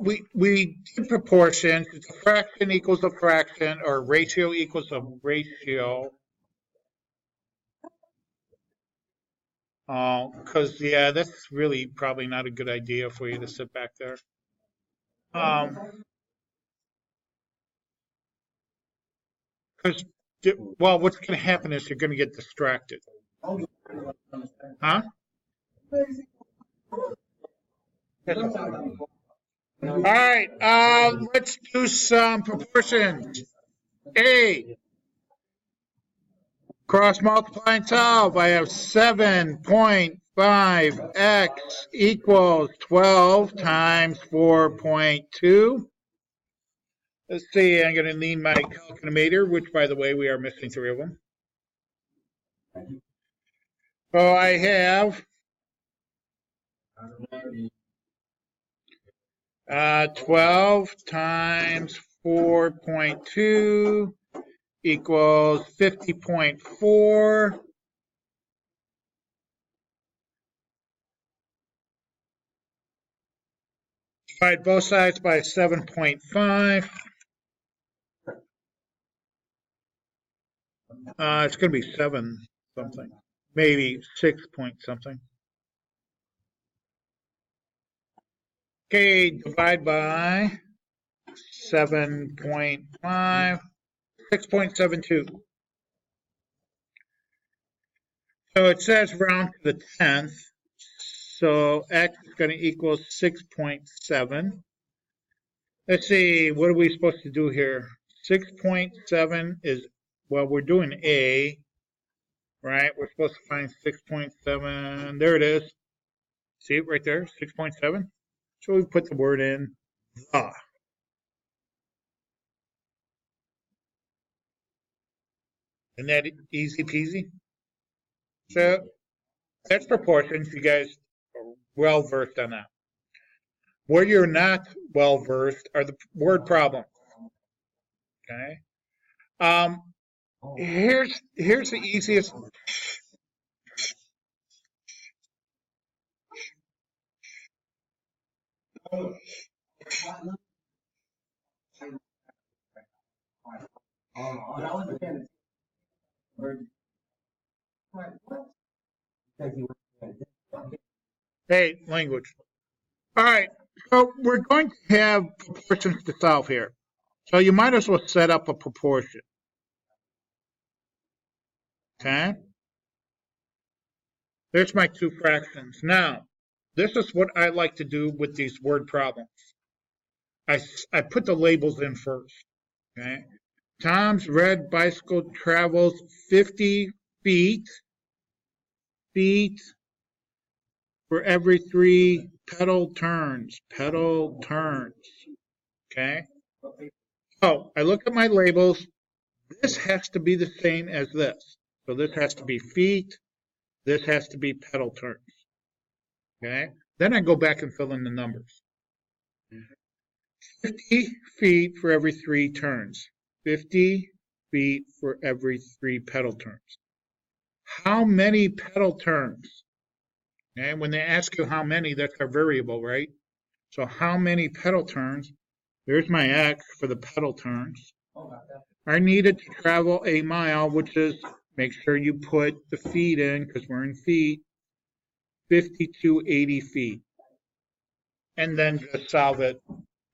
we did proportions. It's a fraction equals a fraction, or ratio equals a ratio. Because yeah, that's really probably not a good idea for you to sit back there. Because well, what's going to happen is you're going to get distracted. Huh? All right, let's do some proportions. A, cross multiply and solve. I have 7.5x equals 12 times 4.2. Let's see, I'm going to need my calculator, which, by the way, we are missing 3 of them. So I have 12 times 4.2 equals 50.4. Divide both sides by 7.5. It's going to be 7 something, maybe 6 point something. Okay, divide by 7.5, 6.72. So it says round to the 10th. So x is going to equal 6.7. Let's see, what are we supposed to do here? 6.7 is, well, we're doing A, right? We're supposed to find 6.7. There it is. See it right there, 6.7. So we put the word in the. Isn't that easy peasy? So that's proportions. You guys are well versed on that. Where you're not well versed are the word problems. Okay. Here's the easiest. Hey, language. All right. So we're going to have proportions to solve here. So you might as well set up a proportion. Okay. There's my 2 fractions. Now, this is what I like to do with these word problems. I put the labels in first. Okay. Tom's red bicycle travels 50 feet for every 3 pedal turns. Okay. So I look at my labels. This has to be the same as this. So this has to be feet. This has to be pedal turns. Okay. Then I go back and fill in the numbers. 50 feet for every 3 turns. 50 feet for every 3 pedal turns. How many pedal turns? Okay, when they ask you how many, that's our variable, right? So how many pedal turns? There's my x for the pedal turns. Are needed to travel a mile, which is, make sure you put the feet in because we're in feet, 50 to 80 feet. And then just solve it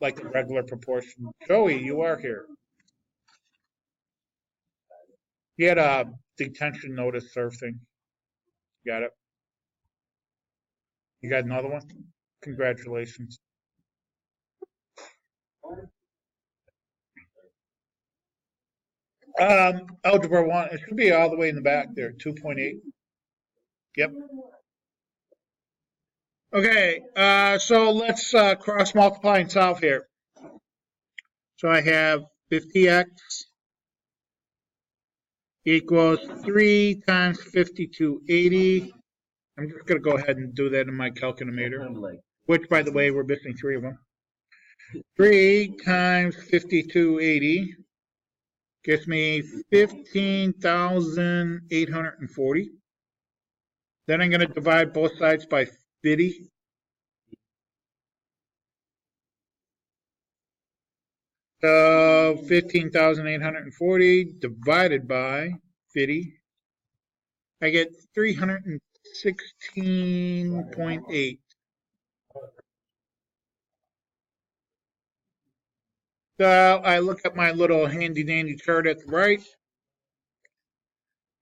like a regular proportion. Joey, you are here. You had a detention notice serve thing. Got it? You got another one? Congratulations. Algebra 1, it should be all the way in the back there, 2.8. Yep. Okay, so let's cross multiply and solve here. So I have 50x equals 3 times 5280. I'm just going to go ahead and do that in my calculator, which, by the way, we're missing 3 of them. 3 times 5280 gets me 15,840. Then I'm going to divide both sides by 50. So 15,840 divided by 50. I get 316.8. So I look at my little handy dandy chart at the right.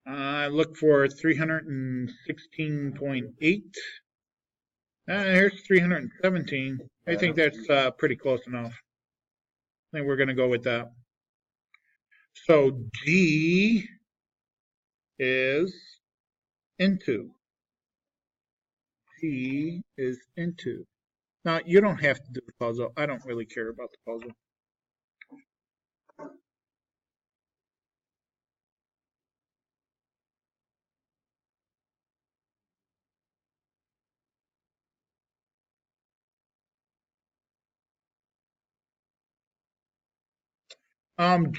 I look for 316.8. Here's 317. I think that's pretty close enough. I think we're going to go with that. So G is into. G is into. Now, you don't have to do the puzzle. I don't really care about the puzzle.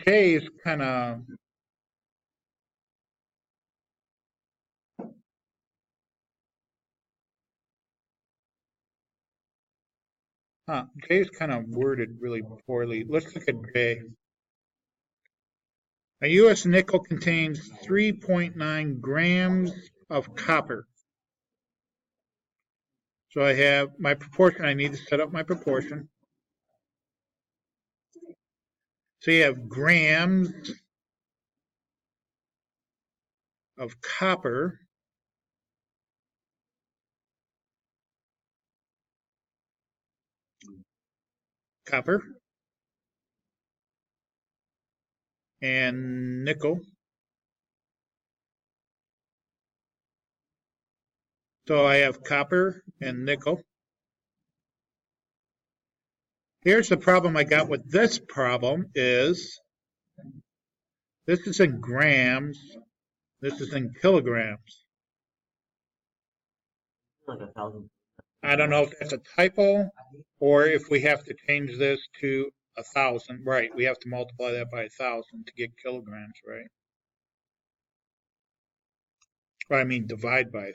J is kind of J is kind of worded really poorly. Let's look at J. A U.S. nickel contains 3.9 grams of copper. So I have my proportion. I need to set up my proportion. So you have grams of copper. And nickel. So I have copper and nickel. Here's the problem I got with this problem is this is in grams, this is in kilograms. Like 1,000. I don't know if that's a typo or if we have to change this to 1,000. Right, we have to multiply that by 1,000 to get kilograms, right? Or I mean divide by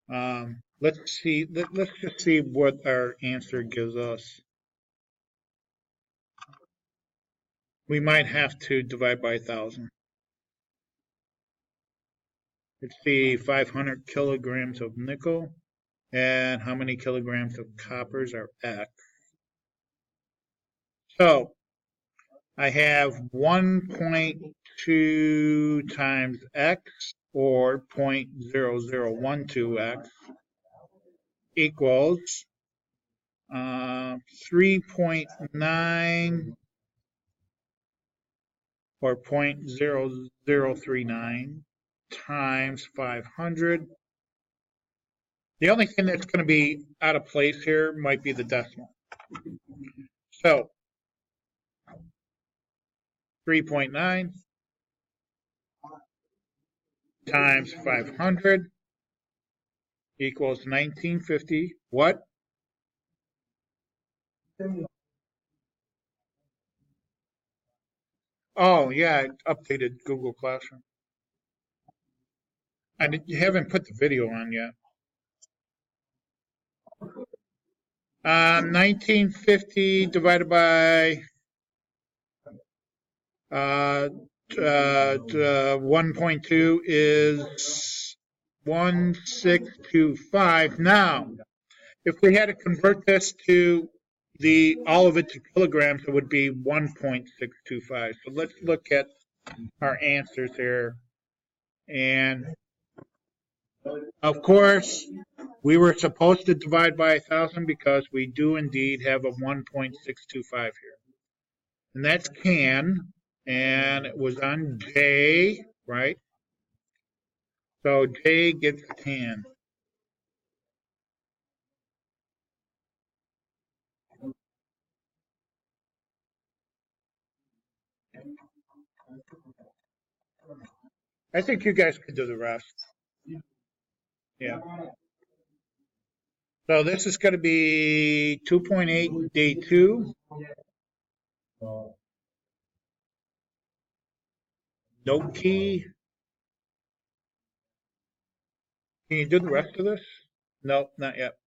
1,000. Let's see. Let's just see what our answer gives us. We might have to divide by 1,000. Let's see, 500 kilograms of nickel. And how many kilograms of coppers are X? So I have 1.2 times X, or 0.0012X, equals 3.9 or 0.0039 times 500. The only thing that's going to be out of place here might be the decimal. So 3.9 times 500 equals 1950. What? Oh, yeah, I updated Google Classroom. You haven't put the video on yet. 1950 divided by 1.2 is 1625. Now, if we had to convert this to all of it to kilograms, it would be 1.625. So let's look at our answers here. And of course, we were supposed to divide by 1,000 because we do indeed have a 1.625 here. And that's can, and it was on J, right? So J gets can. I think you guys could do the rest. Yeah. So this is going to be 2.8 day 2. Note key. Can you do the rest of this? No, not yet.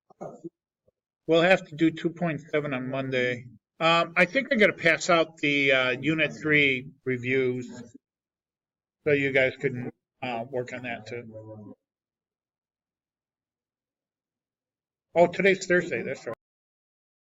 We'll have to do 2.7 on Monday. I think I'm going to pass out the Unit 3 reviews so you guys can work on that too. Oh, today's Thursday. That's right.